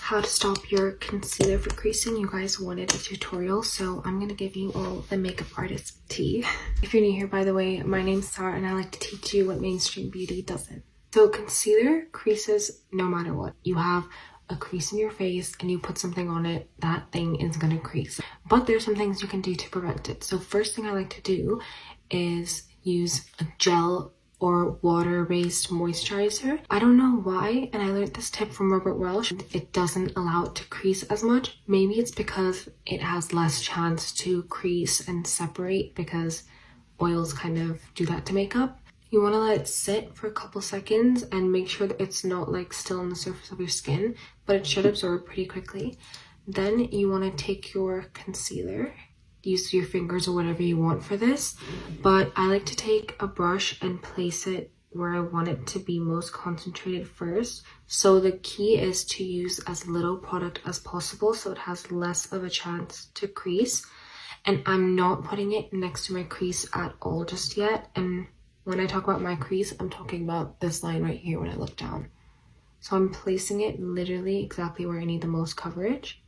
how to stop your concealer for creasing. You guys wanted a tutorial, so I'm gonna give you all the makeup artist tea. If you're new here, by the way, my name's Sarah and I like to teach you what mainstream beauty doesn't. So concealer creases no matter what. You have a crease in your face and you put something on it, that thing is gonna crease. But there's some things you can do to prevent it. So first thing I like to do is use a gel or water-based moisturizer. I don't know why, and I learned this tip from Robert Welsh. It doesn't allow it to crease as much. Maybe it's because it has less chance to crease and separate because oils kind of do that to makeup. You want to let it sit for a couple seconds and make sure that it's not like still on the surface of your skin, but it should absorb pretty quickly. Then you want to take your concealer, use your fingers or whatever you want for this, but I like to take a brush and place it where I want it to be most concentrated first. So the key is to use as little product as possible so it has less of a chance to crease. And I'm not putting it next to my crease at all just yet. And when I talk about my crease, I'm talking about this line right here when I look down. So I'm placing it literally exactly where I need the most coverage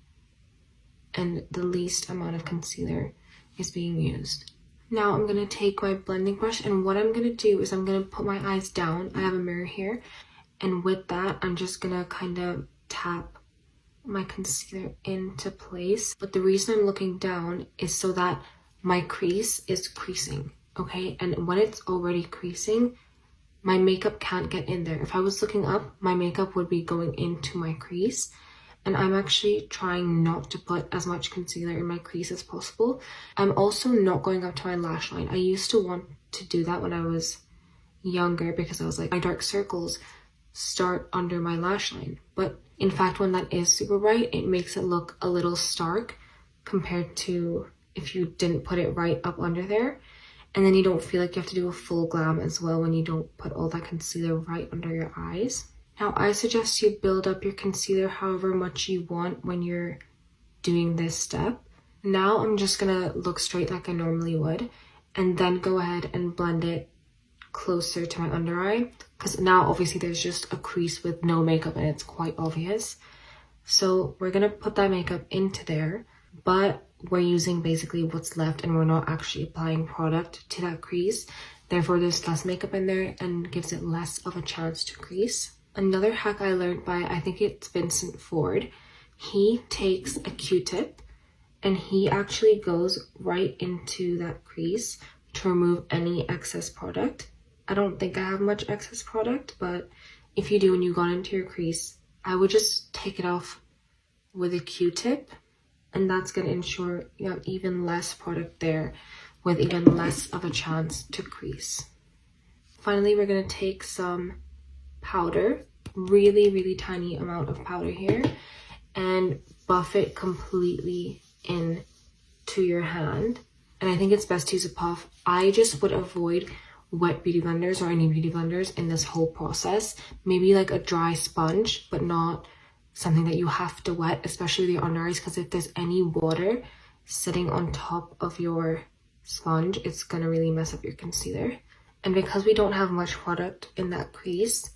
and the least amount of concealer is being used. Now I'm going to take my blending brush, and what I'm going to do is I'm going to put my eyes down. I have a mirror here, and with that I'm just going to kind of tap my concealer into place. But the reason I'm looking down is so that my crease is creasing, okay? And when it's already creasing, my makeup can't get in there. If I was looking up, my makeup would be going into my crease. And I'm actually trying not to put as much concealer in my crease as possible. I'm also not going up to my lash line. I used to want to do that when I was younger because I was like, my dark circles start under my lash line. But in fact, when that is super bright, it makes it look a little stark compared to if you didn't put it right up under there. And then you don't feel like you have to do a full glam as well when you don't put all that concealer right under your eyes. Now, I suggest you build up your concealer however much you want when you're doing this step. Now, I'm just gonna look straight like I normally would, and then go ahead and blend it closer to my under eye, because now obviously there's just a crease with no makeup and it's quite obvious. So we're gonna put that makeup into there, but we're using basically what's left and we're not actually applying product to that crease. Therefore, there's less makeup in there and gives it less of a chance to crease. Another hack I learned by, I think it's Vincent Ford, he takes a Q-tip and he actually goes right into that crease to remove any excess product. I don't think I have much excess product, but if you do and you got into your crease, I would just take it off with a Q-tip, and that's going to ensure you have even less product there with even less of a chance to crease. Finally, we're going to take some powder, really tiny amount of powder here, and buff it completely into your hand. And I think it's best to use a puff. I just would avoid wet beauty blenders or any beauty blenders in this whole process. Maybe like a dry sponge, but not something that you have to wet, especially the under eyes, because if there's any water sitting on top of your sponge, it's gonna really mess up your concealer. And because we don't have much product in that crease,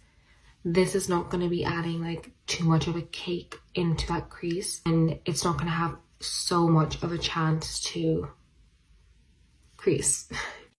this is not going to be adding like too much of a cake into that crease, and it's not going to have so much of a chance to crease.